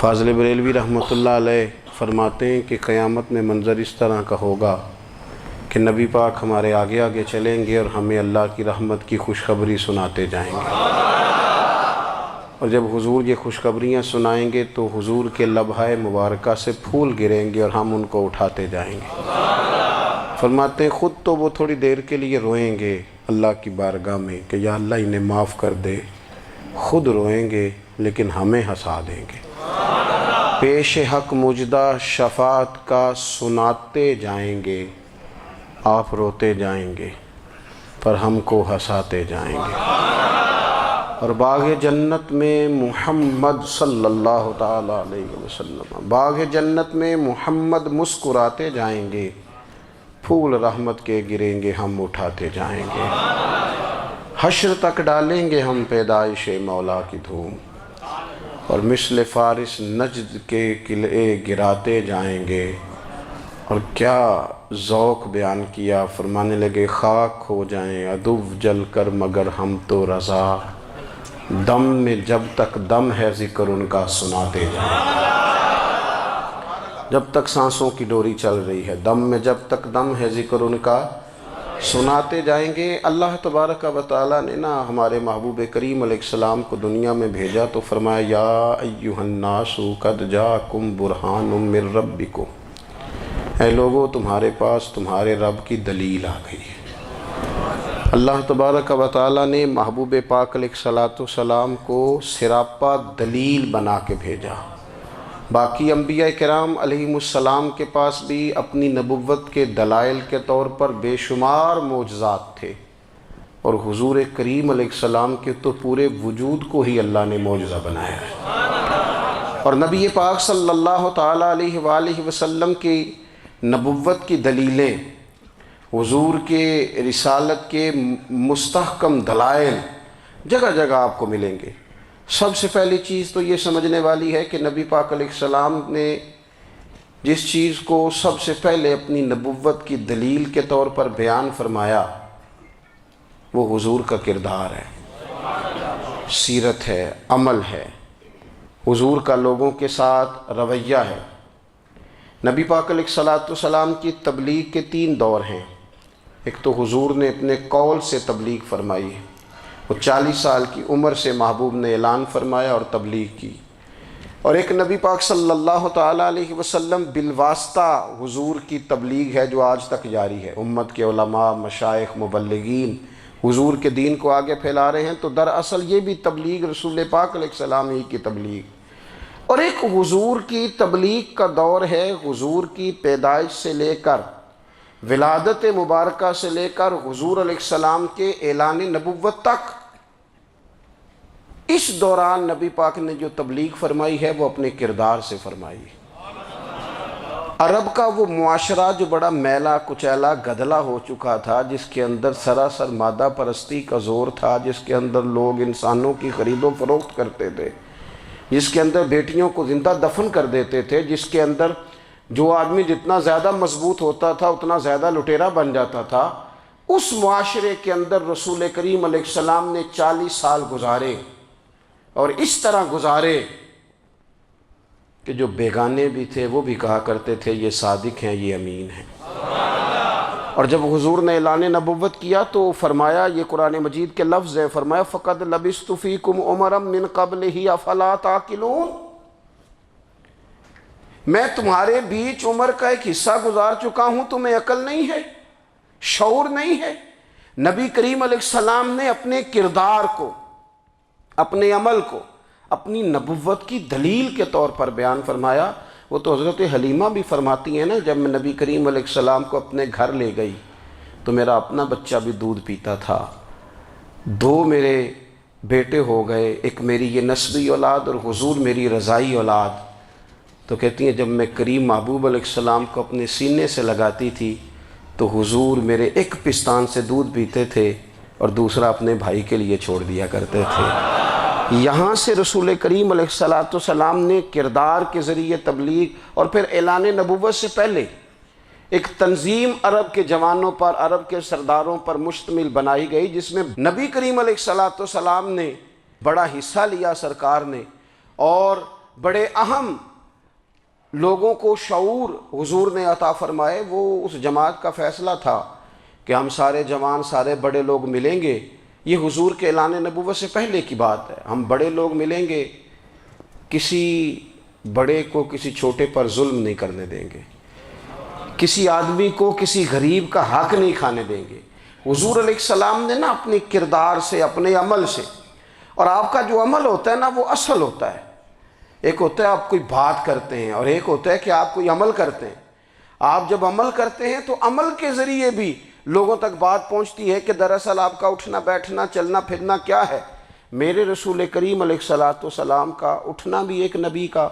فاضل بریلوی رحمۃ اللہ علیہ فرماتے ہیں کہ قیامت میں منظر اس طرح کا ہوگا کہ نبی پاک ہمارے آگے آگے چلیں گے اور ہمیں اللہ کی رحمت کی خوشخبری سناتے جائیں گے، اور جب حضور یہ خوشخبریاں سنائیں گے تو حضور کے لبھہ مبارکہ سے پھول گریں گے اور ہم ان کو اٹھاتے جائیں گے۔ فرماتے ہیں خود تو وہ تھوڑی دیر کے لیے روئیں گے اللہ کی بارگاہ میں کہ یا اللہ انہیں معاف کر دے، خود روئیں گے لیکن ہمیں ہنسا دیں گے۔ پیش حق مجدہ شفاعت کا سناتے جائیں گے، آپ روتے جائیں گے پر ہم کو ہنساتے جائیں گے۔ اور باغ جنت میں محمد صلی اللہ تعالیٰ علیہ وسلم، باغ جنت میں محمد مسکراتے جائیں گے، پھول رحمت کے گریں گے ہم اٹھاتے جائیں گے۔ حشر تک ڈالیں گے ہم پیدائش مولا کی دھوم، اور مثل فارس نجد کے قلعے گراتے جائیں گے۔ اور کیا ذوق بیان کیا، فرمانے لگے خاک ہو جائیں عدو جل کر مگر ہم تو رضا، دم میں جب تک دم ہے ذکر ان کا سناتے جائیں۔ جب تک سانسوں کی ڈوری چل رہی ہے، دم میں جب تک دم ہے ذکر ان کا سناتے جائیں گے۔ اللہ تبارک و تعالیٰ نے ہمارے محبوب کریم علیہ السلام کو دنیا میں بھیجا تو فرمایا یا ایھا الناس قد جاءکم برہان من ربکم، اے لوگو تمہارے پاس تمہارے رب کی دلیل آ گئی ہے۔ اللہ تبارک و تعالیٰ نے محبوب پاک علیہ السلام کو سراپا دلیل بنا کے بھیجا۔ باقی انبیاء کرام علیہم السلام کے پاس بھی اپنی نبوت کے دلائل کے طور پر بے شمار معجزات تھے، اور حضور کریم علیہ السلام کے تو پورے وجود کو ہی اللہ نے معجزہ بنایا ہے۔ اور نبی پاک صلی اللہ تعالیٰ علیہ وآلہ وسلم کی نبوت کی دلیلیں، حضور کے رسالت کے مستحکم دلائل جگہ جگہ آپ کو ملیں گے۔ سب سے پہلی چیز تو یہ سمجھنے والی ہے کہ نبی پاک علیہ السلام نے جس چیز کو سب سے پہلے اپنی نبوت کی دلیل کے طور پر بیان فرمایا وہ حضور کا کردار ہے، سیرت ہے، عمل ہے، حضور کا لوگوں کے ساتھ رویہ ہے۔ نبی پاک علیہ السلام کی تبلیغ کے 3 دور ہیں۔ ایک تو حضور نے اپنے قول سے تبلیغ فرمائی ہے، وہ 40 سال کی عمر سے محبوب نے اعلان فرمایا اور تبلیغ کی۔ اور ایک نبی پاک صلی اللہ تعالیٰ علیہ وسلم بالواسطہ حضور کی تبلیغ ہے جو آج تک جاری ہے۔ امت کے علماء، مشائخ، مبلغین حضور کے دین کو آگے پھیلا رہے ہیں، تو دراصل یہ بھی تبلیغ رسول پاک علیہ السلام ہی کی تبلیغ۔ اور ایک حضور کی تبلیغ کا دور ہے، حضور کی پیدائش سے لے کر ولادت مبارکہ سے لے کر حضور علیہ السلام کے اعلان نبوت تک۔ اس دوران نبی پاک نے جو تبلیغ فرمائی ہے وہ اپنے کردار سے فرمائی ہے۔ عرب کا وہ معاشرہ جو بڑا میلا کچیلا گدلا ہو چکا تھا، جس کے اندر سراسر مادہ پرستی کا زور تھا، جس کے اندر لوگ انسانوں کی خرید و فروخت کرتے تھے، جس کے اندر بیٹیوں کو زندہ دفن کر دیتے تھے، جس کے اندر جو آدمی جتنا زیادہ مضبوط ہوتا تھا اتنا زیادہ لٹیرا بن جاتا تھا، اس معاشرے کے اندر رسول کریم علیہ السلام نے 40 سال گزارے، اور اس طرح گزارے کہ جو بیگانے بھی تھے وہ بھی کہا کرتے تھے یہ صادق ہیں، یہ امین ہیں۔ اور جب حضور نے اعلان نبوت کیا تو فرمایا، یہ قرآن مجید کے لفظ ہے، فرمایا فَقَدْ لَبِثْتُ فِيكُمْ عُمَرًا مِّن قَبْلِهِ أَفَلَا تَعْقِلُونَ، میں تمہارے بیچ عمر کا ایک حصہ گزار چکا ہوں، تمہیں عقل نہیں ہے، شعور نہیں ہے۔ نبی کریم علیہ السلام نے اپنے کردار کو، اپنے عمل کو اپنی نبوت کی دلیل کے طور پر بیان فرمایا۔ وہ تو حضرت حلیمہ بھی فرماتی ہیں نا، جب میں نبی کریم علیہ السلام کو اپنے گھر لے گئی تو میرا اپنا بچہ بھی دودھ پیتا تھا، 2 میرے بیٹے ہو گئے، ایک میری یہ نسبی اولاد اور حضور میری رضائی اولاد۔ تو کہتی ہیں جب میں کریم محبوب علیہ السلام کو اپنے سینے سے لگاتی تھی تو حضور میرے ایک پستان سے دودھ پیتے تھے اور دوسرا اپنے بھائی کے لیے چھوڑ دیا کرتے تھے۔ یہاں سے رسول کریم علیہ السلام نے کردار کے ذریعے تبلیغ، اور پھر اعلان نبوت سے پہلے ایک تنظیم عرب کے جوانوں پر، عرب کے سرداروں پر مشتمل بنائی گئی، جس میں نبی کریم علیہ السلام نے بڑا حصہ لیا سرکار نے، اور بڑے اہم لوگوں کو شعور حضور نے عطا فرمائے، وہ اس جماعت کا فیصلہ تھا کہ ہم سارے جوان، سارے بڑے لوگ ملیں گے۔ یہ حضور کے اعلان نبوت سے پہلے کی بات ہے، ہم بڑے لوگ ملیں گے، کسی بڑے کو کسی چھوٹے پر ظلم نہیں کرنے دیں گے، کسی آدمی کو کسی غریب کا حق نہیں کھانے دیں گے۔ حضور علیہ السلام نے نا اپنے کردار سے، اپنے عمل سے، اور آپ کا جو عمل ہوتا ہے نا وہ اصل ہوتا ہے۔ ایک ہوتا ہے آپ کوئی بات کرتے ہیں اور ایک ہوتا ہے کہ آپ کوئی عمل کرتے ہیں۔ آپ جب عمل کرتے ہیں تو عمل کے ذریعے بھی لوگوں تک بات پہنچتی ہے کہ دراصل آپ کا اٹھنا بیٹھنا چلنا پھرنا کیا ہے۔ میرے رسول کریم علیہ السلام کا اٹھنا بھی ایک نبی کا،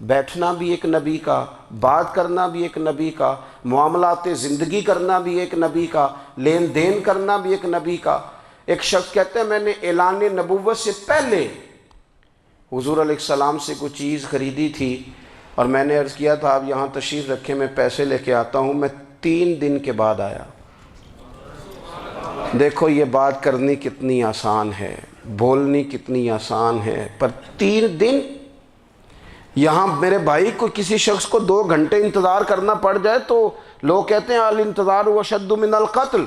بیٹھنا بھی ایک نبی کا، بات کرنا بھی ایک نبی کا، معاملات زندگی کرنا بھی ایک نبی کا، لین دین کرنا بھی ایک نبی کا۔ ایک شخص کہتے ہیں میں نے اعلان نبوت سے پہلے حضور علیہ السلام سے کوئی چیز خریدی تھی اور میں نے عرض کیا تھا آپ یہاں تشریف رکھیں، میں پیسے لے کے آتا ہوں۔ میں 3 دن کے بعد آیا۔ دیکھو یہ بات کرنی کتنی آسان ہے، بولنی کتنی آسان ہے، پر 3 دن یہاں میرے بھائی کو کسی شخص کو 2 گھنٹے انتظار کرنا پڑ جائے تو لوگ کہتے ہیں الانتظار اشد من القتل،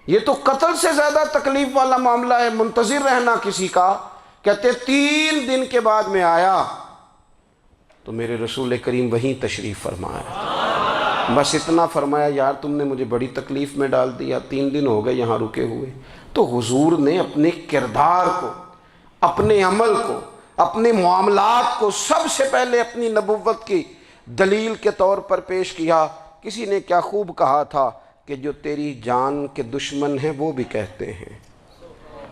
یہ تو قتل سے زیادہ تکلیف والا معاملہ ہے منتظر رہنا کسی کا۔ کہتے 3 دن کے بعد میں آیا تو میرے رسول کریم وہیں تشریف فرمایا، بس اتنا فرمایا یار تم نے مجھے بڑی تکلیف میں ڈال دیا، 3 دن ہو گئے یہاں رکے ہوئے۔ تو حضور نے اپنے کردار کو، اپنے عمل کو، اپنے معاملات کو سب سے پہلے اپنی نبوت کی دلیل کے طور پر پیش کیا۔ کسی نے کیا خوب کہا تھا کہ جو تیری جان کے دشمن ہیں وہ بھی کہتے ہیں،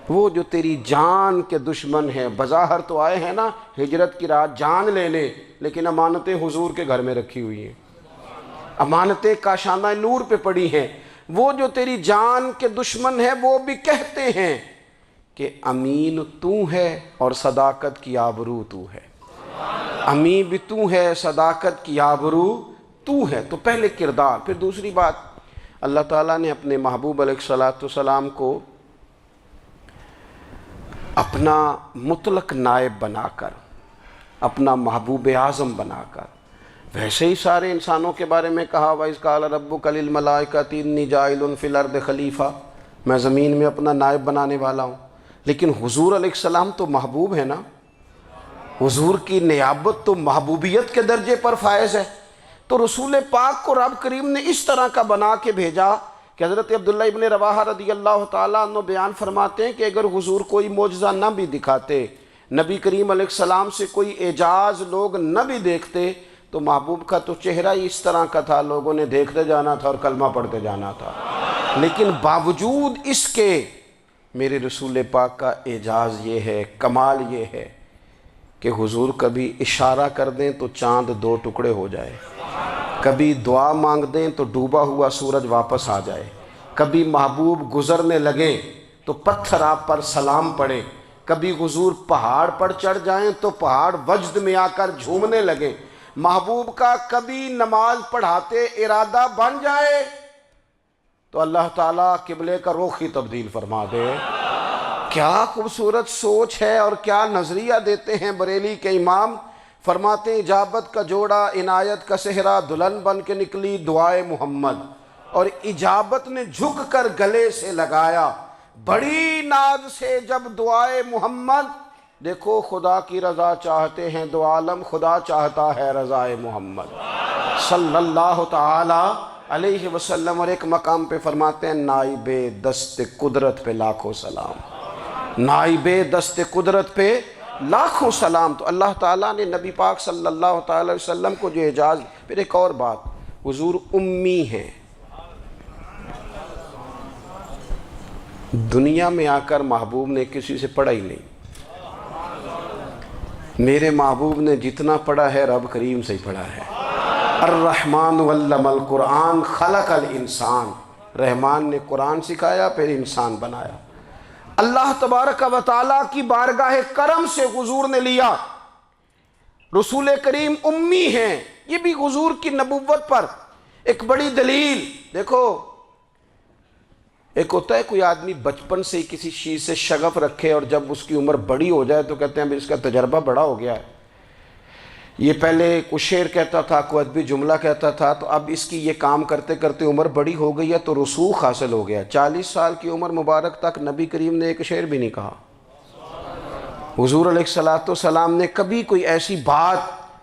وہ جو تیری جان کے دشمن ہیں، بظاہر تو آئے ہیں نا ہجرت کی رات جان لے لے، لیکن امانتیں حضور کے گھر میں رکھی ہوئی ہیں، امانتیں کاشانہ نور پہ پڑی ہیں۔ وہ جو تیری جان کے دشمن ہیں وہ بھی کہتے ہیں کہ امین تو ہے اور صداقت کی آبرو تو ہے، امین بھی تو ہے، صداقت کی آبرو تو ہے۔ تو پہلے کردار، پھر دوسری بات، اللہ تعالیٰ نے اپنے محبوب علیہ السلام کو اپنا مطلق نائب بنا کر، اپنا محبوب اعظم بنا کر، ویسے ہی سارے انسانوں کے بارے میں کہا وَإِذْ قَالَ رَبُّكَ لِلْمَلَائِكَةِ إِنِّي جَاعِلٌ فِي الْأَرْضِ خلیفہ، میں زمین میں اپنا نائب بنانے والا ہوں۔ لیکن حضور علیہ السلام تو محبوب ہے نا، حضور کی نیابت تو محبوبیت کے درجے پر فائز ہے۔ تو رسول پاک کو رب کریم نے اس طرح کا بنا کے بھیجا کہ حضرت عبداللہ ابن رواحہ رضی اللہ تعالیٰ عنہ بیان فرماتے ہیں کہ اگر حضور کوئی معجزہ نہ بھی دکھاتے، نبی کریم علیہ السلام سے کوئی اعجاز لوگ نہ بھی دیکھتے، تو محبوب کا تو چہرہ ہی اس طرح کا تھا، لوگوں نے دیکھتے جانا تھا اور کلمہ پڑھتے جانا تھا۔ لیکن باوجود اس کے میرے رسول پاک کا اعجاز یہ ہے، کمال یہ ہے کہ حضور کبھی اشارہ کر دیں تو چاند 2 ٹکڑے ہو جائے، کبھی دعا مانگ دیں تو ڈوبا ہوا سورج واپس آ جائے، کبھی محبوب گزرنے لگیں تو پتھر آپ پر سلام پڑے، کبھی حضور پہاڑ پر چڑھ جائیں تو پہاڑ وجد میں آ کر جھومنے لگیں، محبوب کا کبھی نماز پڑھاتے ارادہ بن جائے تو اللہ تعالیٰ قبلے کا رخ ہی تبدیل فرما دے۔ کیا خوبصورت سوچ ہے اور کیا نظریہ دیتے ہیں بریلی کے امام۔ فرماتے ہیں اجابت کا جوڑا عنایت کا صحرا، دلہن بن کے نکلی دعائے محمد، اور اجابت نے جھک کر گلے سے لگایا بڑی ناز سے جب دعائے محمد۔ دیکھو خدا کی رضا چاہتے ہیں دو عالم، خدا چاہتا ہے رضائے محمد صلی اللہ تعالی علیہ وسلم۔ اور ایک مقام پہ فرماتے ہیں نائب دست قدرت پہ لاکھوں سلام، نائب دست قدرت پہ لاکھوں سلام۔ تو اللہ تعالیٰ نے نبی پاک صلی اللہ تعالی علیہ وسلم کو جو اعجاز۔ پھر ایک اور بات، حضور امی ہیں، دنیا میں آ کر محبوب نے کسی سے پڑھا ہی نہیں۔ میرے محبوب نے جتنا پڑھا ہے رب کریم سے ہی پڑھا ہے۔ الرحمن علم القرآن خلق الانسان، رحمان نے قرآن سکھایا پھر انسان بنایا۔ اللہ تبارک و تعالیٰ کی بارگاہ کرم سے حضور نے لیا۔ رسول کریم امی ہیں، یہ بھی حضور کی نبوت پر ایک بڑی دلیل۔ دیکھو ایک ہوتا ہے کوئی آدمی بچپن سے کسی چیز سے شغف رکھے اور جب اس کی عمر بڑی ہو جائے تو کہتے ہیں اب اس کا تجربہ بڑا ہو گیا ہے، یہ پہلے کچھ شعر کہتا تھا، کوئی ادبی جملہ کہتا تھا، تو اب اس کی یہ کام کرتے کرتے عمر بڑی ہو گئی ہے تو رسوخ حاصل ہو گیا۔ 40 سال کی عمر مبارک تک نبی کریم نے ایک شعر بھی نہیں کہا۔ حضور علیہ السلام نے کبھی کوئی ایسی بات،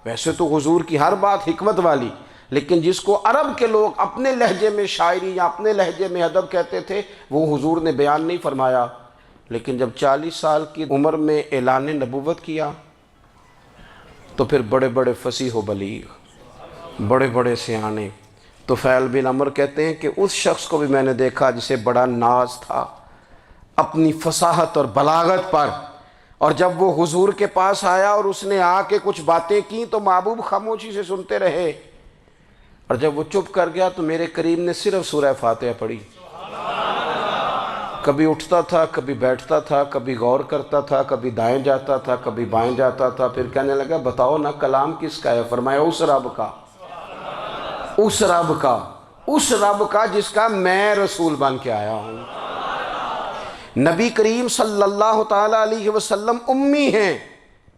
ویسے تو حضور کی ہر بات حکمت والی، لیکن جس کو عرب کے لوگ اپنے لہجے میں شاعری یا اپنے لہجے میں ادب کہتے تھے، وہ حضور نے بیان نہیں فرمایا۔ لیکن جب 40 سال کی عمر میں اعلان نبوت کیا تو پھر بڑے بڑے فصیح و بلیغ، بڑے بڑے سیانے طفیل بن عمرو کہتے ہیں کہ اس شخص کو بھی میں نے دیکھا جسے بڑا ناز تھا اپنی فصاحت اور بلاغت پر، اور جب وہ حضور کے پاس آیا اور اس نے آ کے کچھ باتیں کی تو محبوب خاموشی سے سنتے رہے، اور جب وہ چپ کر گیا تو میرے کریم نے صرف سورہ فاتحہ پڑھی۔ کبھی اٹھتا تھا، کبھی بیٹھتا تھا، کبھی غور کرتا تھا، کبھی دائیں جاتا تھا، کبھی بائیں جاتا تھا، پھر کہنے لگا بتاؤ نا کلام کس کا ہے؟ فرمایا اس رب کا، اس رب کا، اس رب کا جس کا میں رسول بن کے آیا ہوں۔ نبی کریم صلی اللہ تعالیٰ علیہ وسلم امی ہیں،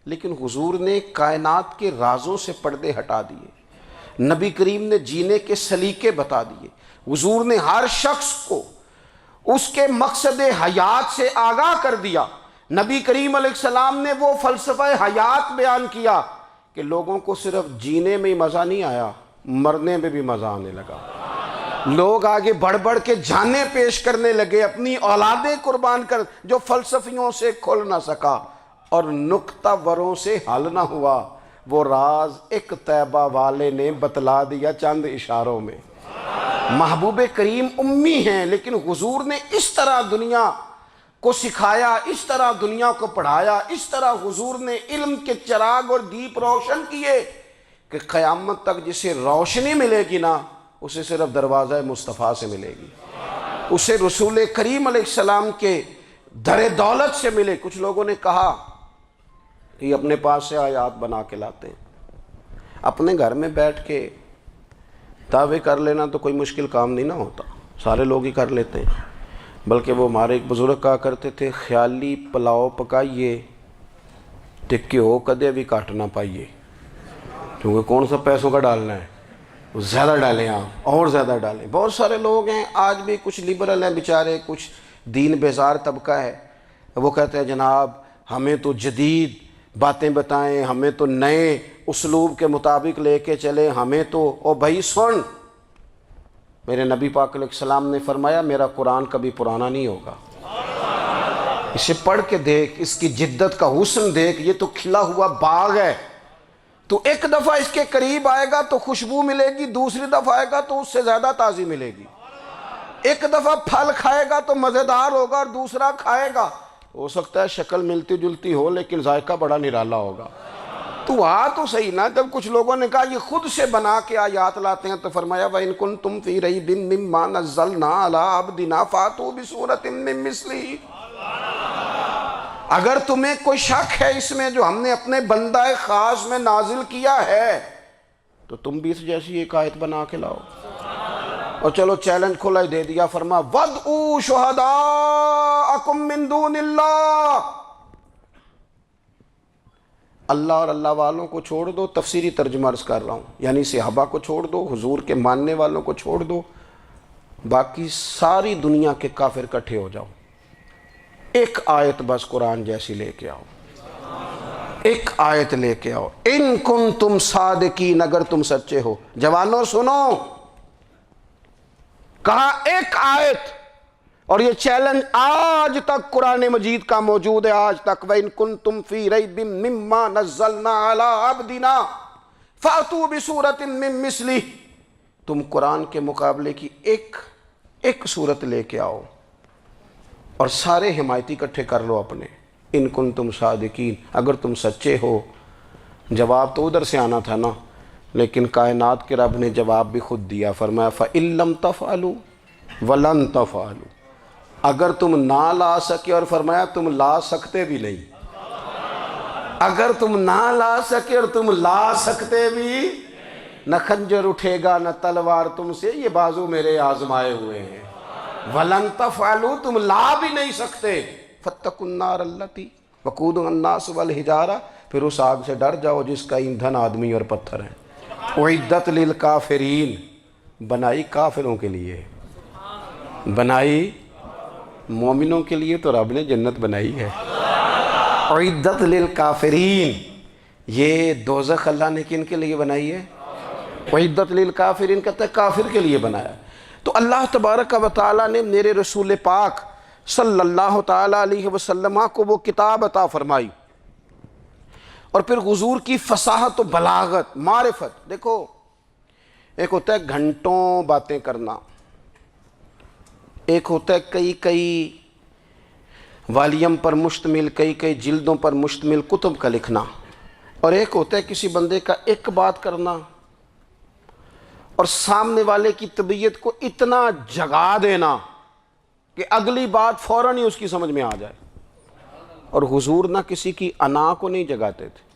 لیکن حضور نے کائنات کے رازوں سے پردے ہٹا دیے، نبی کریم نے جینے کے سلیقے بتا دیے، حضور نے ہر شخص کو اس کے مقصد حیات سے آگاہ کر دیا۔ نبی کریم علیہ السلام نے وہ فلسفہ حیات بیان کیا کہ لوگوں کو صرف جینے میں ہی مزہ نہیں آیا، مرنے میں بھی مزہ آنے لگا۔ لوگ آگے بڑھ بڑھ کے جانیں پیش کرنے لگے، اپنی اولادیں قربان کر، جو فلسفیوں سے کھل نہ سکا اور نکتہ وروں سے حل نہ ہوا، وہ راز ایک طیبہ والے نے بتلا دیا چند اشاروں میں۔ محبوب کریم امی ہیں، لیکن حضور نے اس طرح دنیا کو سکھایا، اس طرح دنیا کو پڑھایا، اس طرح حضور نے علم کے چراغ اور دیپ روشن کیے کہ قیامت تک جسے روشنی ملے گی نا، اسے صرف دروازہ مصطفیٰ سے ملے گی، اسے رسول کریم علیہ السلام کے در دولت سے ملے۔ کچھ لوگوں نے کہا کہ یہ اپنے پاس سے آیات بنا کے لاتے ہیں، اپنے گھر میں بیٹھ کے دعوے کر لینا تو کوئی مشکل کام نہیں نہ ہوتا، سارے لوگ ہی کر لیتے ہیں۔ بلکہ وہ ہمارے ایک بزرگ کہا کرتے تھے، خیالی پلاؤ پکائیے ٹکے ہو کدے بھی کاٹ نہ پائیے، کیونکہ کون سا پیسوں کا ڈالنا ہے، زیادہ ڈالیں آپ اور زیادہ ڈالیں۔ بہت سارے لوگ ہیں آج بھی، کچھ لبرل ہیں بیچارے، کچھ دین بیزار طبقہ ہے، وہ کہتے ہیں جناب ہمیں تو جدید باتیں بتائیں، ہمیں تو نئے اسلوب کے مطابق لے کے چلے، ہمیں تو او بھائی سن، میرے نبی پاک علیہ السلام نے فرمایا میرا قرآن کبھی پرانا نہیں ہوگا، اسے پڑھ کے دیکھ، اس کی جدت کا حسن دیکھ، یہ تو کھلا ہوا باغ ہے، تو ایک دفعہ اس کے قریب آئے گا تو خوشبو ملے گی، دوسری دفعہ آئے گا تو اس سے زیادہ تازی ملے گی، ایک دفعہ پھل کھائے گا تو مزیدار ہوگا اور دوسرا کھائے گا ہو سکتا ہے شکل ملتی جلتی ہو لیکن ذائقہ بڑا نرالا ہوگا۔ تو تو صحیح نا، جب کچھ لوگوں نے کہا یہ خود سے بنا کے آیات لاتے ہیں تو فرمایا وَإِن كُنتُمْ فِي رَيْبٍ مِّمَّا نَزَّلْنَا عَلَىٰ عَبْدِنَا فَأْتُوا بِسُورَةٍ مِّن مِّثْلِهِ، اگر تمہیں کوئی شک ہے اس میں جو ہم نے اپنے بندہ خاص میں نازل کیا ہے تو تم بھی اس جیسی ایک آیت بنا کے لاؤ۔ اور چلو چیلنج کھلا ہی دے دیا، فرما وَادْعُوا شُهَدَاءَكُم مِّن دُونِ اللَّهِ، اللہ اور اللہ والوں کو چھوڑ دو، تفسیری ترجمہ عرض کر رہا ہوں، یعنی صحابہ کو چھوڑ دو، حضور کے ماننے والوں کو چھوڑ دو، باقی ساری دنیا کے کافر اکٹھے ہو جاؤ، ایک آیت بس قرآن جیسی لے کے آؤ، ایک آیت لے کے آؤ، ان کنتم صادقین، اگر تم سچے ہو۔ جوانوں سنو، کہا ایک آیت، اور یہ چیلنج آج تک قرآن مجید کا موجود ہے، آج تک وَإِن كُنتُمْ فِي رَيْبٍ مِّمَّا نَزَّلْنَا عَلَىٰ عَبْدِنَا فَأْتُوا بِسُورَةٍ مِّن مِّثْلِهِ، تم قرآن کے مقابلے کی ایک صورت لے کے آؤ اور سارے حمایتی اکٹھے کر لو اپنے، ان کنتم صادقین، اگر تم سچے ہو۔ جواب تو ادھر سے آنا تھا نا، لیکن کائنات کے رب نے جواب بھی خود دیا، فرمایا فَإِن لَّمْ تَفْعَلُوا وَلَن تَفْعَلُوا، اگر تم نہ لا سکے، اور فرمایا تم لا سکتے بھی نہیں، اگر تم نہ لا سکے اور تم لا سکتے بھی، نہ خنجر اٹھے گا نہ تلوار تم سے، یہ بازو میرے آزمائے ہوئے ہیں، وَلَن تَفْعَلُوا، تم لا بھی نہیں سکتے، فَاتَّقُوا النَّارَ الَّتِي وَقُودُهَا النَّاسُ وَالْحِجَارَةُ، پھر اس آگ سے ڈر جاؤ جس کا ایندھن آدمی اور پتھر ہے۔ اعدت للکافرین، بنائی کافروں کے لیے، بنائی مومنوں کے لیے تو رب نے جنت بنائی ہے۔ اعدت للکافرین، یہ دوزخ اللہ نے کن کے لیے بنائی ہے؟ اعدت للکافرین کہتا ہے کافر کے لیے بنایا۔ تو اللہ تبارک و تعالیٰ نے میرے رسول پاک صلی اللہ تعالیٰ علیہ وسلم کو وہ کتاب عطا فرمائی، اور پھر حضور کی فصاحت و بلاغت، معرفت۔ دیکھو ایک ہوتا ہے گھنٹوں باتیں کرنا، ایک ہوتا ہے کئی کئی والیم پر مشتمل، کئی کئی جلدوں پر مشتمل کتب کا لکھنا، اور ایک ہوتا ہے کسی بندے کا ایک بات کرنا اور سامنے والے کی طبیعت کو اتنا جگا دینا کہ اگلی بات فوراً ہی اس کی سمجھ میں آ جائے۔ اور حضور نہ کسی کی انا کو نہیں جگاتے تھے۔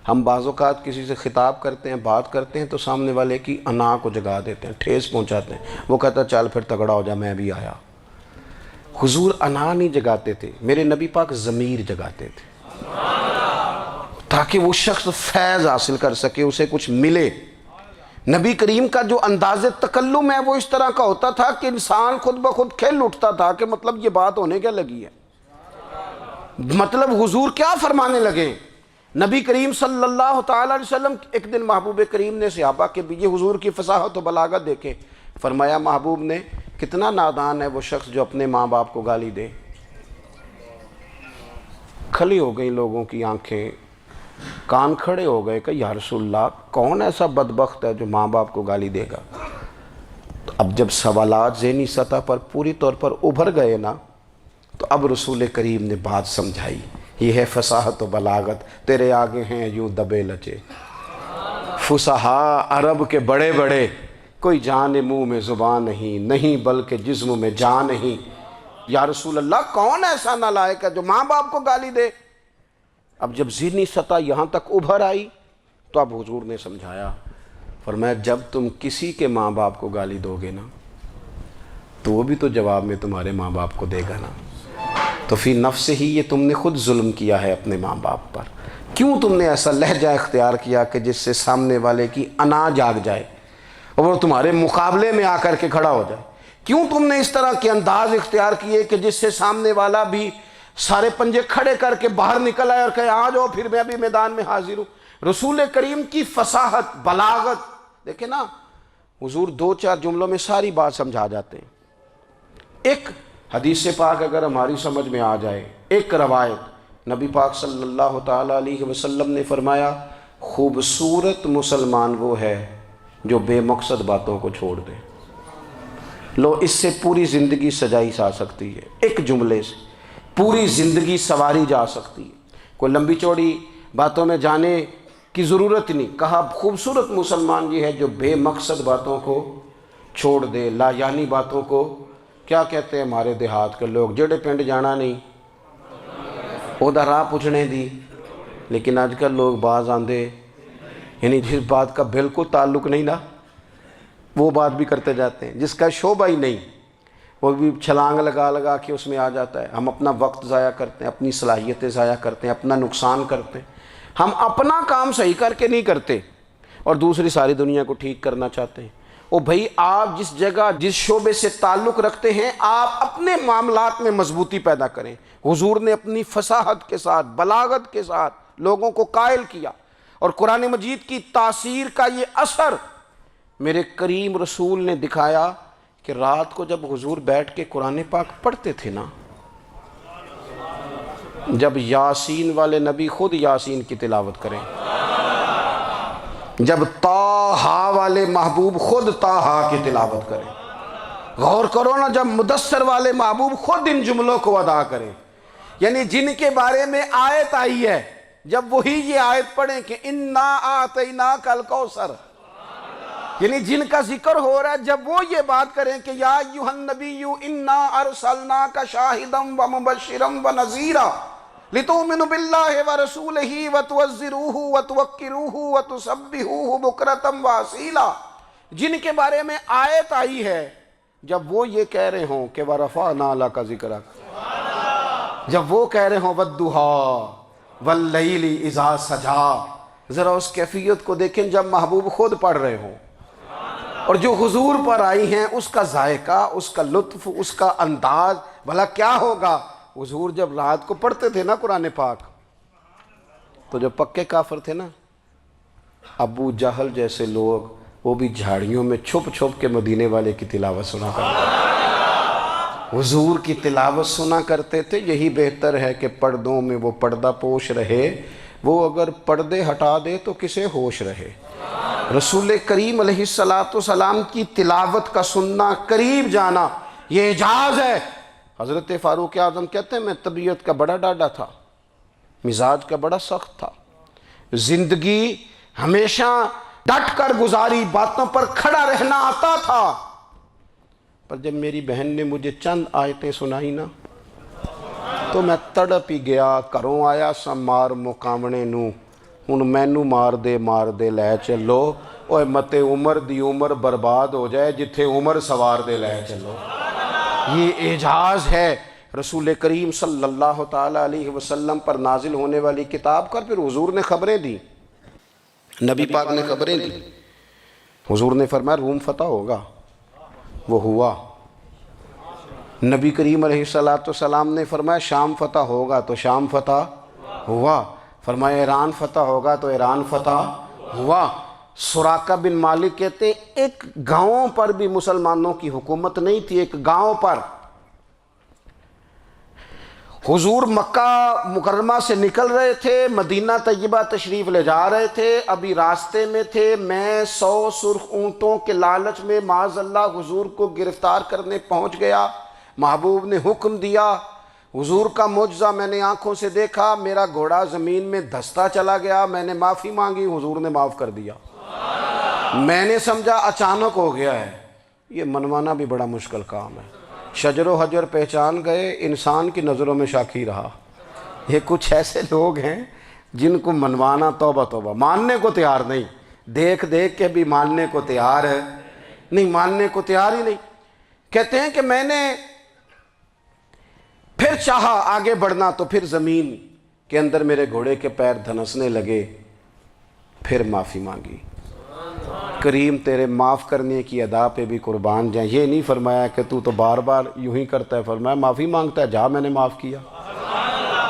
ہم بعض اوقات کسی سے خطاب کرتے ہیں، بات کرتے ہیں تو سامنے والے کی انا کو جگا دیتے ہیں، ٹھیس پہنچاتے ہیں، وہ کہتا ہے چل پھر تگڑا ہو جا میں بھی آیا۔ حضور انا نہیں جگاتے تھے، میرے نبی پاک ضمیر جگاتے تھے تاکہ وہ شخص فیض حاصل کر سکے، اسے کچھ ملے۔ نبی کریم کا جو انداز تکلم ہے وہ اس طرح کا ہوتا تھا کہ انسان خود بخود کھل اٹھتا تھا کہ مطلب یہ بات ہونے کیا لگی ہے، مطلب حضور کیا فرمانے لگے۔ نبی کریم صلی اللہ تعالیٰ علیہ وسلم، ایک دن محبوب کریم نے صحابہ کے بھی یہ حضور کی فصاحت و بلاغت دیکھے، فرمایا محبوب نے کتنا نادان ہے وہ شخص جو اپنے ماں باپ کو گالی دے۔ کھلی ہو گئی لوگوں کی آنکھیں، کان کھڑے ہو گئے کہ یا رسول اللہ کون ایسا بدبخت ہے جو ماں باپ کو گالی دے گا۔ تو اب جب سوالات ذہنی سطح پر پوری طور پر ابھر گئے نا، تو اب رسول کریم نے بات سمجھائی۔ یہ ہے فصاحت و بلاغت، تیرے آگے ہیں یوں دبے لچے فصحاء عرب کے بڑے بڑے، کوئی جان منہ میں زبان نہیں بلکہ جسم میں جان نہیں۔ یا رسول اللہ کون ایسا نالائق ہے جو ماں باپ کو گالی دے؟ اب جب ذہنی سطح یہاں تک ابھر آئی تو اب حضور نے سمجھایا، فرمایا جب تم کسی کے ماں باپ کو گالی دو گے نا تو وہ بھی تو جواب میں تمہارے ماں باپ کو دے گا نا، تو فی نفس ہی یہ تم نے خود ظلم کیا ہے اپنے ماں باپ پر۔ کیوں تم نے ایسا لہجہ اختیار کیا کہ جس سے سامنے والے کی انا جاگ جائے اور وہ تمہارے مقابلے میں آ کر کے کھڑا ہو جائے؟ کیوں تم نے اس طرح کے انداز اختیار کیے کہ جس سے سامنے والا بھی سارے پنجے کھڑے کر کے باہر نکل آئے اور کہے آ جاؤ پھر میں بھی میدان میں حاضر ہوں؟ رسول کریم کی فصاحت، بلاغت دیکھیں نا، حضور دو چار جملوں میں ساری بات سمجھا جاتے ہیں۔ ایک حدیث پاک اگر ہماری سمجھ میں آ جائے، ایک روایت نبی پاک صلی اللہ تعالیٰ علیہ وسلم نے فرمایا خوبصورت مسلمان وہ ہے جو بے مقصد باتوں کو چھوڑ دے۔ لو اس سے پوری زندگی سجائی جا سکتی ہے، ایک جملے سے پوری زندگی سواری جا سکتی ہے۔ کوئی لمبی چوڑی باتوں میں جانے کی ضرورت نہیں، کہا خوبصورت مسلمان یہ ہے جو بے مقصد باتوں کو چھوڑ دے، لا یعنی باتوں کو، کیا کہتے ہیں ہمارے دیہات کے لوگ، جڑے پنڈ جانا نہیں اودا راہ پوچھنے دی، لیکن آج کل لوگ باز آندے یعنی جس بات کا بالکل تعلق نہیں نا وہ بات بھی کرتے جاتے ہیں، جس کا شعبہ ہی نہیں وہ بھی چھلانگ لگا لگا کے اس میں آ جاتا ہے۔ ہم اپنا وقت ضائع کرتے ہیں، اپنی صلاحیتیں ضائع کرتے ہیں، اپنا نقصان کرتے ہیں۔ ہم اپنا کام صحیح کر کے نہیں کرتے اور دوسری ساری دنیا کو ٹھیک کرنا چاہتے ہیں۔ او بھائی آپ جس جگہ جس شعبے سے تعلق رکھتے ہیں آپ اپنے معاملات میں مضبوطی پیدا کریں۔ حضور نے اپنی فصاحت کے ساتھ، بلاغت کے ساتھ لوگوں کو قائل کیا، اور قرآن مجید کی تاثیر کا یہ اثر میرے کریم رسول نے دکھایا کہ رات کو جب حضور بیٹھ کے قرآن پاک پڑھتے تھے نا، جب یاسین والے نبی خود یاسین کی تلاوت کریں، جب طٰہٰ والے محبوب خود طٰہٰ کی تلاوت کریں، غور کرو نا جب مدثر والے محبوب خود ان جملوں کو ادا کریں، یعنی جن کے بارے میں آیت آئی ہے جب وہی یہ آیت پڑھیں کہ اِنَّا أَعْطَيْنَاكَ الْكَوْثَرَ، یعنی جن کا ذکر ہو رہا ہے جب وہ یہ بات کریں کہ یا ایھا النبی انا ارسلناک شاہدا ومبشرا ونذیرا لتؤمنوا باللہ ورسولہ وتعزروہ وتوقروہ وتسبحوہ بکرۃ واصیلا، جن کے بارے میں آیت آئی ہے جب وہ یہ کہہ رہے ہوں کہ ورفعنا لک ذکرک، جب وہ کہہ رہے ہوں والضحیٰ واللیل اذا سجا، ذرا اس کیفیت کو دیکھیں جب محبوب خود پڑھ رہے ہوں، اور جو حضور پر آئی ہیں اس کا ذائقہ، اس کا لطف، اس کا انداز بھلا کیا ہوگا۔ حضور جب رات کو پڑھتے تھے نا قرآن پاک، تو جو پکے کافر تھے نا، ابو جہل جیسے لوگ، وہ بھی جھاڑیوں میں چھپ چھپ کے مدینے والے کی تلاوت سنا کرتے تھے، حضور کی تلاوت سنا کرتے تھے۔ یہی بہتر ہے کہ پردوں میں وہ پردہ پوش رہے، وہ اگر پردے ہٹا دے تو کسے ہوش رہے۔ رسول کریم علیہ السلام کی تلاوت کا سننا، قریب جانا، یہ اعجاز ہے۔ حضرت فاروق اعظم کہتے ہیں میں طبیعت کا بڑا ڈاڈا تھا، مزاج کا بڑا سخت تھا، زندگی ہمیشہ ڈٹ کر گزاری، باتوں پر کھڑا رہنا آتا تھا، پر جب میری بہن نے مجھے چند آیتیں سنائی نا تو میں تڑپ ہی گیا۔ کروں آیا سا مار مقامنے نو، ہن مینو مار دے لے چلو، اوے متے عمر دی عمر برباد ہو جائے، جتھے عمر سوار دے لے چلو۔ یہ اعجاز ہے رسول کریم صلی اللہ تعالیٰ علیہ وسلم پر نازل ہونے والی کتاب کا۔ پھر حضور نے خبریں دی، نبی پاک نے خبریں دی۔ حضور نے فرمایا روم فتح ہوگا، وہ ہوا۔ نبی کریم علیہ السلام نے فرمایا شام فتح ہوگا، تو شام فتح ہوا۔ فرمایا ایران فتح ہوگا، تو ایران فتح ہوا۔ سراقہ بن مالک کہتے ہیں ایک گاؤں پر بھی مسلمانوں کی حکومت نہیں تھی، ایک گاؤں پر۔ حضور مکہ مکرمہ سے نکل رہے تھے، مدینہ طیبہ تشریف لے جا رہے تھے، ابھی راستے میں تھے، میں 100 سرخ اونٹوں کے لالچ میں معاذ اللہ حضور کو گرفتار کرنے پہنچ گیا۔ محبوب نے حکم دیا، حضور کا معجزہ میں نے آنکھوں سے دیکھا، میرا گھوڑا زمین میں دھستا چلا گیا، میں نے معافی مانگی، حضور نے معاف کر دیا۔ میں نے سمجھا اچانک ہو گیا ہے، یہ منوانا بھی بڑا مشکل کام ہے۔ شجر و حجر پہچان گئے، انسان کی نظروں میں شاکی رہا۔ یہ کچھ ایسے لوگ ہیں جن کو منوانا توبہ توبہ، ماننے کو تیار نہیں، دیکھ دیکھ کے بھی ماننے کو تیار ہے نہیں، ماننے کو تیار ہی نہیں۔ کہتے ہیں کہ میں نے پھر چاہا آگے بڑھنا، تو پھر زمین کے اندر میرے گھوڑے کے پیر دھنسنے لگے، پھر معافی مانگی۔ کریم تیرے معاف کرنے کی ادا پہ بھی قربان جائیں۔ یہ نہیں فرمایا کہ تو بار بار یوں ہی کرتا ہے، فرمایا معافی مانگتا ہے، جا میں نے معاف کیا۔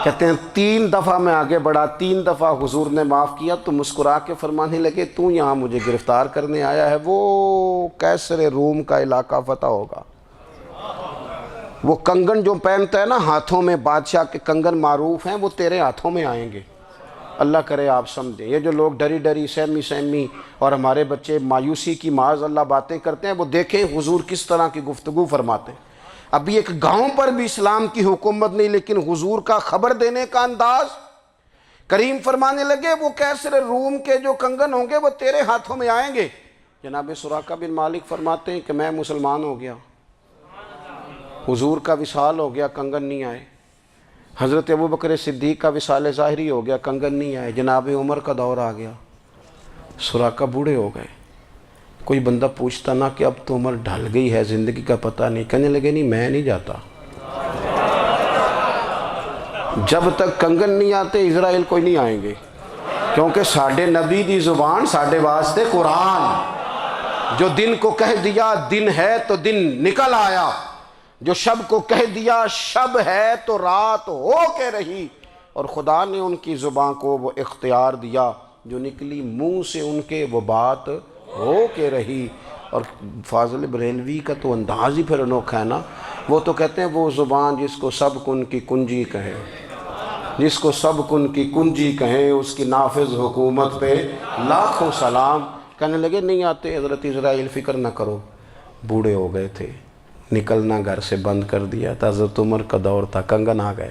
کہتے ہیں 3 دفعہ میں آگے بڑھا، 3 دفعہ حضور نے معاف کیا، تو مسکرا کے فرمانے لگے تو یہاں مجھے گرفتار کرنے آیا ہے، وہ کیسر روم کا علاقہ فتح ہوگا۔ وہ کنگن جو پہنتا ہے نا ہاتھوں میں، بادشاہ کے کنگن معروف ہیں، وہ تیرے ہاتھوں میں آئیں گے۔ اللہ کرے آپ سمجھیں، یہ جو لوگ ڈری ڈری سہمی اور ہمارے بچے مایوسی کی معاذ اللہ باتیں کرتے ہیں، وہ دیکھیں حضور کس طرح کی گفتگو فرماتے ہیں۔ ابھی ایک گاؤں پر بھی اسلام کی حکومت نہیں، لیکن حضور کا خبر دینے کا انداز۔ کریم فرمانے لگے وہ کیسر روم کے جو کنگن ہوں گے وہ تیرے ہاتھوں میں آئیں گے۔ جناب سراقہ بن مالک فرماتے ہیں کہ میں مسلمان ہو گیا، حضور کا وصال ہو گیا، کنگن نہیں آئے۔ حضرت ابوبکر صدیق کا وصال ظاہری ہو گیا، کنگن نہیں آئے۔ جناب عمر کا دور آ گیا، سراقہ بوڑھے ہو گئے۔ کوئی بندہ پوچھتا نا کہ اب تو عمر ڈھل گئی ہے، زندگی کا پتہ نہیں، کہنے لگے نہیں میں نہیں جاتا، جب تک کنگن نہیں آتے اسرائیل کوئی نہیں آئیں گے، کیونکہ ساڈے نبی دی زبان ساڈے واسطے قرآن۔ جو دن کو کہہ دیا دن ہے تو دن نکل آیا، جو شب کو کہہ دیا شب ہے تو رات ہو کے رہی، اور خدا نے ان کی زبان کو وہ اختیار دیا، جو نکلی منہ سے ان کے وہ بات ہو کے رہی۔ اور فاضل بریلوی کا تو انداز ہی پھر انوکھا ہے نا، وہ تو کہتے ہیں وہ زبان جس کو سب کن کی کنجی کہے، جس کو سب کن کی کنجی کہیں، اس کی نافذ حکومت پہ لاکھوں سلام۔ کہنے لگے نہیں آتے حضرت اسرائیل، فکر نہ کرو، بوڑھے ہو گئے تھے، نکلنا گھر سے بند کر دیا تھا، حضرت عمر کا دور تھا، کنگن آ گئے۔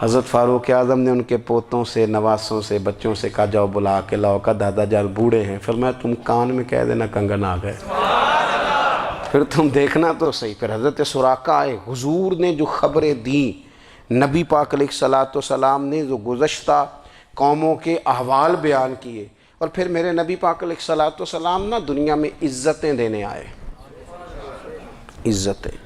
حضرت فاروق اعظم نے ان کے پوتوں سے، نواسوں سے، بچوں سے کہا جاؤ بلا کے لاؤ، کا دادا جان بوڑھے ہیں، فرمایا تم کان میں کہہ دینا کنگن آ گئے، پھر تم دیکھنا تو صحیح۔ پھر حضرت سراقہ آئے، حضور نے جو خبریں دیں، نبی پاک علیہ السلام نے جو گزشتہ قوموں کے احوال بیان کیے، اور پھر میرے نبی پاک علیہ السلام نا دنیا میں عزتیں دینے آئے۔ عزتیں،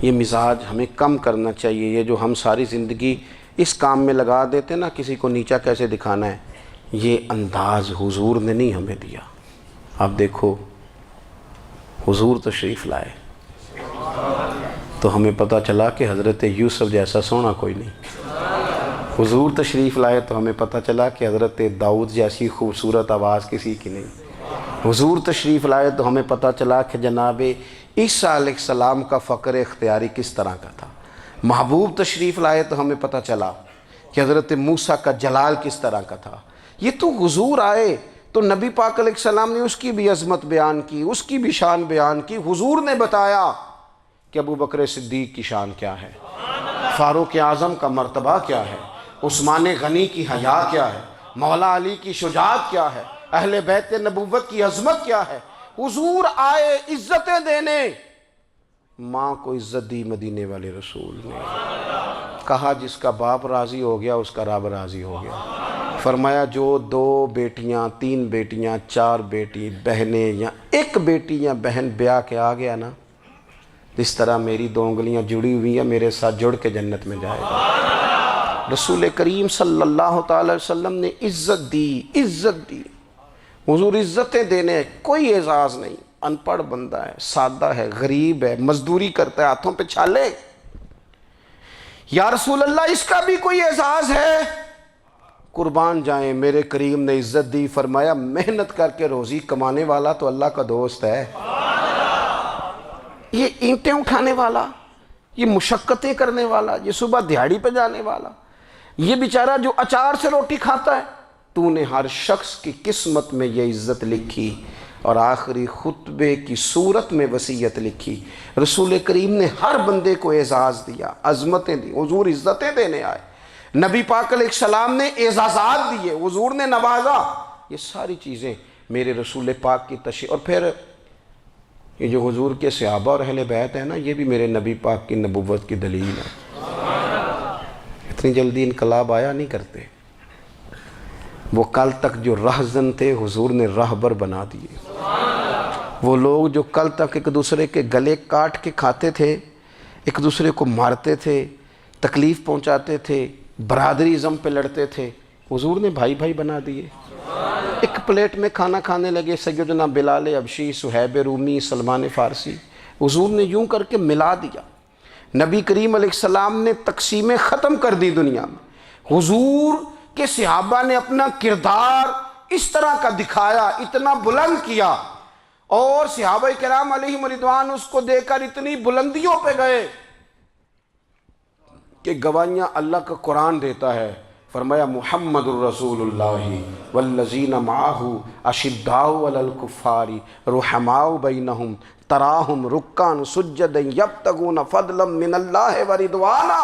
یہ مزاج ہمیں کم کرنا چاہیے۔ یہ جو ہم ساری زندگی اس کام میں لگا دیتے نا، کسی کو نیچا کیسے دکھانا ہے، یہ انداز حضور نے نہیں ہمیں دیا۔ اب دیکھو حضور تشریف لائے تو ہمیں پتہ چلا کہ حضرت یوسف جیسا سونا کوئی نہیں، حضور تشریف لائے تو ہمیں پتہ چلا کہ حضرت داؤد جیسی خوبصورت آواز کسی کی نہیں، حضور تشریف لائے تو ہمیں پتہ چلا کہ جناب عیسیٰ علیہ السلام کا فقر اختیاری کس طرح کا تھا، محبوب تشریف لائے تو ہمیں پتہ چلا کہ حضرت موسیٰ کا جلال کس طرح کا تھا۔ یہ تو حضور آئے تو نبی پاک علیہ السلام نے اس کی بھی عظمت بیان کی، اس کی بھی شان بیان کی، حضور نے بتایا کہ ابو بکر صدیق کی شان کیا ہے، فاروق اعظم کا مرتبہ کیا ہے، عثمان غنی کی حیا کیا ہے، مولا علی کی شجاعت کیا ہے، اہل بیت نبوت کی عظمت کیا ہے۔ حضور آئے عزتیں دینے، ماں کو عزت دی مدینے والے رسول نے، کہا جس کا باپ راضی ہو گیا اس کا رب راضی ہو گیا، فرمایا جو 2 بیٹیاں 3 بیٹیاں 4 بیٹی بہنیں یا 1 بیٹی یا بہن بیاہ کے آ گیا نا، اس طرح میری 2 انگلیاں جڑی ہوئی ہیں، میرے ساتھ جڑ کے جنت میں جائے گا۔ رسول کریم صلی اللہ تعالی وسلم نے عزت دی، حضور عزتیں دینے، کوئی اعزاز نہیں، ان پڑھ بندہ ہے، سادہ ہے، غریب ہے، مزدوری کرتا ہے، ہاتھوں پہ چھالے، یا رسول اللہ اس کا بھی کوئی اعزاز ہے؟ قربان جائیں، میرے کریم نے عزت دی، فرمایا محنت کر کے روزی کمانے والا تو اللہ کا دوست ہے، یہ اینٹیں اٹھانے والا، یہ مشقتیں کرنے والا، یہ صبح دیہڑی پہ جانے والا، یہ بیچارہ جو اچار سے روٹی کھاتا ہے، تو نے ہر شخص کی قسمت میں یہ عزت لکھی اور آخری خطبے کی صورت میں وصیت لکھی۔ رسول کریم نے ہر بندے کو اعزاز دیا، عظمتیں دی، حضور عزتیں دینے آئے، نبی پاک علیہ السلام نے اعزازات دیے، حضور نے نوازا، یہ ساری چیزیں میرے رسول پاک کی تشریف۔ اور پھر یہ جو حضور کے صحابہ اور اہل بیت ہیں نا، یہ بھی میرے نبی پاک کی نبوت کی دلیل ہے۔ اتنی جلدی انقلاب آیا نہیں کرتے، وہ کل تک جو رہزن تھے حضور نے راہبر بنا دیے، وہ لوگ جو کل تک ایک دوسرے کے گلے کاٹ کے کھاتے تھے، ایک دوسرے کو مارتے تھے، تکلیف پہنچاتے تھے، برادری ازم پہ لڑتے تھے، حضور نے بھائی بھائی بنا دیے، ایک پلیٹ میں کھانا کھانے لگے، سیدنا بلال حبشی، صہیب رومی، سلمان فارسی، حضور نے یوں کر کے ملا دیا۔ نبی کریم علیہ السلام نے تقسیمیں ختم کر دی دنیا میں، حضور کہ صحابہ نے اپنا کردار اس طرح کا دکھایا، اتنا بلند کیا، اور صحابہ کرام علیہم رضوان اس کو دیکھ کر اتنی بلندیوں پہ گئے کہ گواہیاں اللہ کا قرآن دیتا ہے۔ فرمایا محمد الرسول اللہ والذین معہ اشداء علی الکفار رحماء بینہم تراہم رکعا سجدا یبتغون فضلا من اللہ ورضوانا۔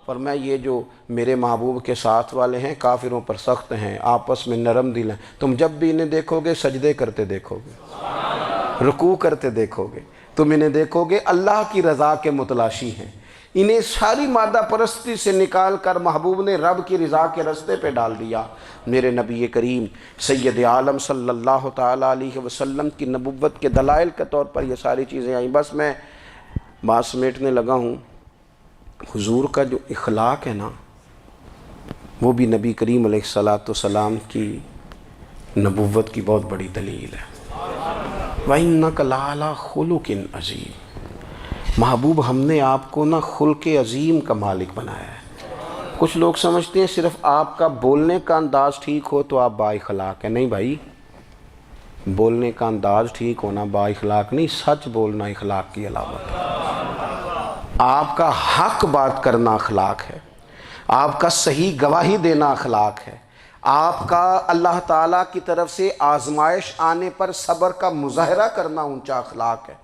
فرمایا یہ جو میرے محبوب کے ساتھ والے ہیں کافروں پر سخت ہیں، آپس میں نرم دل ہیں، تم جب بھی انہیں دیکھو گے سجدے کرتے دیکھو گے، رکوع کرتے دیکھو گے، تم انہیں دیکھو گے اللہ کی رضا کے متلاشی ہیں۔ انہیں ساری مادہ پرستی سے نکال کر محبوب نے رب کی رضا کے رستے پہ ڈال دیا۔ میرے نبی کریم سید عالم صلی اللہ تعالیٰ علیہ وسلم کی نبوت کے دلائل کے طور پر یہ ساری چیزیں آئیں۔ بس میں بات سمیٹنے لگا ہوں۔ حضور کا جو اخلاق ہے نا، وہ بھی نبی کریم علیہ السلام کی نبوت کی بہت بڑی دلیل ہے۔ وَإِنَّكَ لَعَلَىٰ خُلُقٍ عَظِيمٍ۔ محبوب ہم نے آپ کو نا خلق عظیم کا مالک بنایا ہے۔ کچھ لوگ سمجھتے ہیں صرف آپ کا بولنے کا انداز ٹھیک ہو تو آپ با اخلاق ہیں۔ نہیں بھائی، بولنے کا انداز ٹھیک ہونا با اخلاق نہیں، سچ بولنا اخلاق کی علامت ہے۔ آپ کا حق بات کرنا اخلاق ہے، آپ کا صحیح گواہی دینا اخلاق ہے، آپ کا اللہ تعالیٰ کی طرف سے آزمائش آنے پر صبر کا مظاہرہ کرنا اونچا اخلاق ہے۔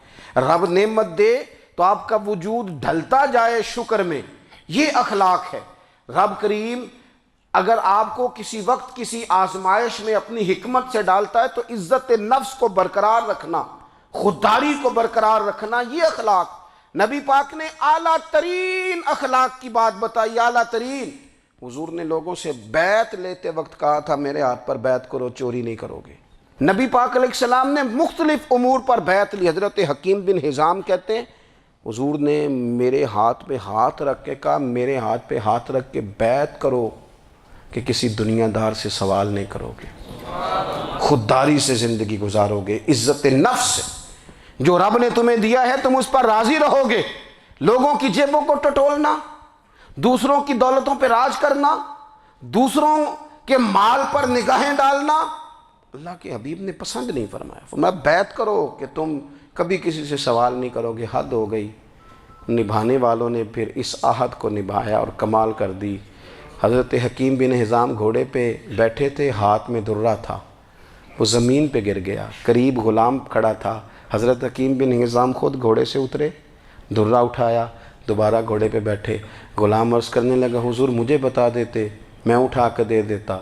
رب نعمت دے تو آپ کا وجود ڈھلتا جائے شکر میں، یہ اخلاق ہے۔ رب کریم اگر آپ کو کسی وقت کسی آزمائش میں اپنی حکمت سے ڈالتا ہے تو عزت نفس کو برقرار رکھنا، خودداری کو برقرار رکھنا، یہ اخلاق۔ نبی پاک نے اعلیٰ ترین اخلاق کی بات بتائی، اعلیٰ ترین۔ حضور نے لوگوں سے بیعت لیتے وقت کہا تھا میرے ہاتھ پر بیعت کرو، چوری نہیں کرو گے۔ نبی پاک علیہ السلام نے مختلف امور پر بیعت لی۔ حضرت حکیم بن حزام کہتے ہیں حضور نے میرے ہاتھ پہ ہاتھ رکھ کے کہا میرے ہاتھ پہ ہاتھ رکھ کے بیعت کرو کہ کسی دنیا دار سے سوال نہیں کرو گے، خودداری سے زندگی گزارو گے، عزت نفس سے، جو رب نے تمہیں دیا ہے تم اس پر راضی رہو گے، لوگوں کی جیبوں کو ٹٹولنا، دوسروں کی دولتوں پہ راج کرنا، دوسروں کے مال پر نگاہیں ڈالنا اللہ کے حبیب نے پسند نہیں فرمایا۔ فرمایا بیعت کرو کہ تم کبھی کسی سے سوال نہیں کرو گے۔ حد ہو گئی، نبھانے والوں نے پھر اس عہد کو نبھایا اور کمال کر دی۔ حضرت حکیم بن حزام گھوڑے پہ بیٹھے تھے، ہاتھ میں درہ تھا، وہ زمین پہ گر گیا، قریب غلام کھڑا تھا، حضرت حکیم بن حزام خود گھوڑے سے اترے، درہ اٹھایا، دوبارہ گھوڑے پہ بیٹھے۔ غلام عرض کرنے لگا حضور مجھے بتا دیتے میں اٹھا کے دے دیتا۔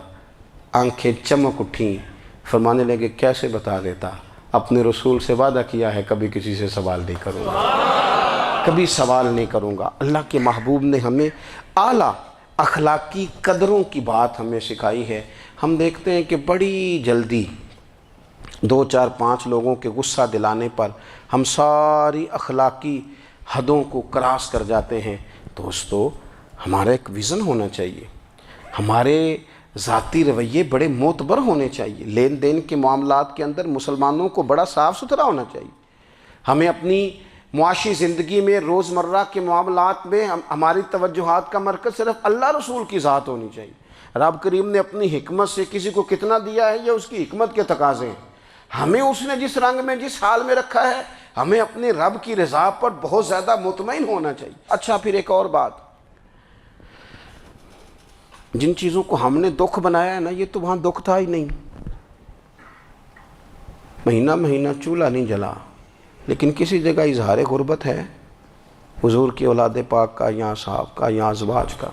آنکھیں چمک اٹھیں، فرمانے لگے کیسے بتا دیتا، اپنے رسول سے وعدہ کیا ہے کبھی کسی سے سوال نہیں کروں گا، کبھی سوال نہیں کروں گا۔ اللہ کے محبوب نے ہمیں اعلیٰ اخلاقی قدروں کی بات ہمیں سکھائی ہے۔ ہم دیکھتے ہیں کہ بڑی جلدی 2 4 5 لوگوں کے غصہ دلانے پر ہم ساری اخلاقی حدوں کو کراس کر جاتے ہیں۔ دوستو ہمارا ایک ویژن ہونا چاہیے، ہمارے ذاتی رویے بڑے معتبر ہونے چاہیے، لین دین کے معاملات کے اندر مسلمانوں کو بڑا صاف ستھرا ہونا چاہیے۔ ہمیں اپنی معاشی زندگی میں روزمرہ کے معاملات میں ہماری توجہات کا مرکز صرف اللہ رسول کی ذات ہونی چاہیے۔ رب کریم نے اپنی حکمت سے کسی کو کتنا دیا ہے یہ اس کی حکمت کے تقاضے ہیں، ہمیں اس نے جس رنگ میں جس حال میں رکھا ہے ہمیں اپنے رب کی رضا پر بہت زیادہ مطمئن ہونا چاہیے۔ اچھا پھر ایک اور بات، جن چیزوں کو ہم نے دکھ بنایا ہے نا یہ تو وہاں دکھ تھا ہی نہیں، مہینہ مہینہ چولہا نہیں جلا، لیکن کسی جگہ اظہار غربت ہے حضور کی اولاد پاک کا یا صحاب کا یا ازواج کا،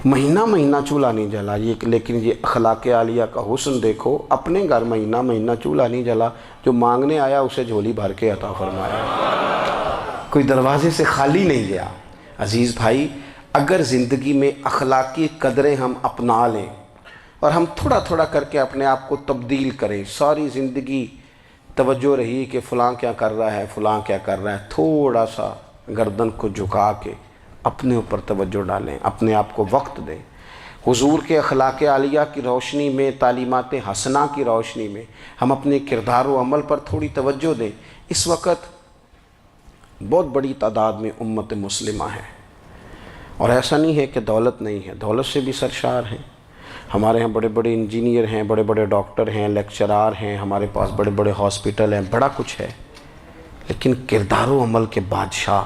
مہینہ مہینہ چولہا نہیں جلا، لیکن یہ اخلاق عالیہ کا حسن دیکھو، اپنے گھر مہینہ مہینہ چولہا نہیں جلا، جو مانگنے آیا اسے جھولی بھر کے عطا فرمایا، کوئی دروازے سے خالی نہیں گیا۔ عزیز بھائی اگر زندگی میں اخلاقی قدریں ہم اپنا لیں اور ہم تھوڑا تھوڑا کر کے اپنے آپ کو تبدیل کریں، ساری زندگی توجہ رہی کہ فلاں کیا کر رہا ہے فلاں کیا کر رہا ہے، تھوڑا سا گردن کو جھکا کے اپنے اوپر توجہ ڈالیں، اپنے آپ کو وقت دیں، حضور کے اخلاق عالیہ کی روشنی میں، تعلیمات حسنہ کی روشنی میں ہم اپنے کردار و عمل پر تھوڑی توجہ دیں۔ اس وقت بہت بڑی تعداد میں امت مسلمہ ہے، اور ایسا نہیں ہے کہ دولت نہیں ہے، دولت سے بھی سرشار ہیں، ہمارے ہاں بڑے بڑے انجینئر ہیں، بڑے بڑے ڈاکٹر ہیں، لیکچرار ہیں، ہمارے پاس بڑے بڑے ہاسپٹل ہیں، بڑا کچھ ہے، لیکن کردار و عمل کے بادشاہ،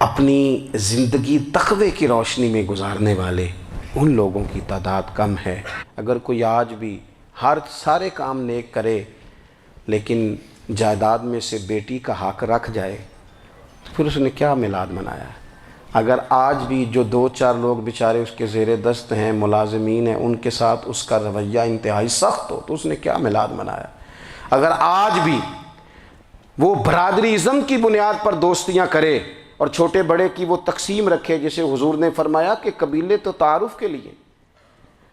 اپنی زندگی تقوی کی روشنی میں گزارنے والے ان لوگوں کی تعداد کم ہے۔ اگر کوئی آج بھی سارے کام نیک کرے لیکن جائیداد میں سے بیٹی کا حق رکھ جائے تو پھر اس نے کیا میلاد منایا ہے؟ اگر آج بھی جو 2 4 لوگ بیچارے اس کے زیر دست ہیں، ملازمین ہیں، ان کے ساتھ اس کا رویہ انتہائی سخت ہو تو اس نے کیا میلاد منایا؟ اگر آج بھی وہ برادری ازم کی بنیاد پر دوستیاں کرے اور چھوٹے بڑے کی وہ تقسیم رکھے، جسے حضور نے فرمایا کہ قبیلے تو تعارف کے لیے،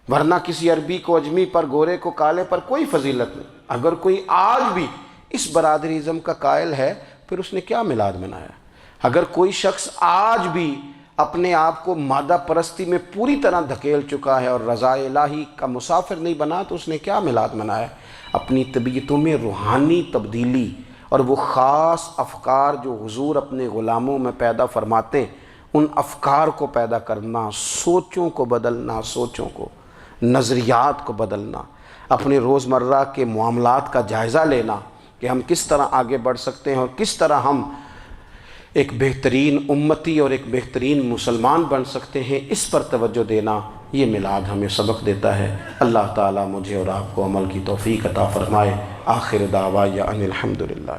ورنہ کسی عربی کو اجمی پر، گورے کو کالے پر کوئی فضیلت نہیں۔ اگر کوئی آج بھی اس برادری ازم کا قائل ہے پھر اس نے کیا میلاد منایا؟ اگر کوئی شخص آج بھی اپنے آپ کو مادہ پرستی میں پوری طرح دھکیل چکا ہے اور رضا الہی کا مسافر نہیں بنا تو اس نے کیا میلاد منایا؟ اپنی طبیعتوں میں روحانی تبدیلی اور وہ خاص افکار جو حضور اپنے غلاموں میں پیدا فرماتے ہیں، ان افکار کو پیدا کرنا، سوچوں کو بدلنا، سوچوں کو، نظریات کو بدلنا، اپنے روزمرہ کے معاملات کا جائزہ لینا کہ ہم کس طرح آگے بڑھ سکتے ہیں اور کس طرح ہم ایک بہترین امتی اور ایک بہترین مسلمان بن سکتے ہیں، اس پر توجہ دینا، یہ میلاد ہمیں سبق دیتا ہے۔ اللہ تعالیٰ مجھے اور آپ کو عمل کی توفیق عطا فرمائے۔ آخر دعوایا ان الحمدللہ۔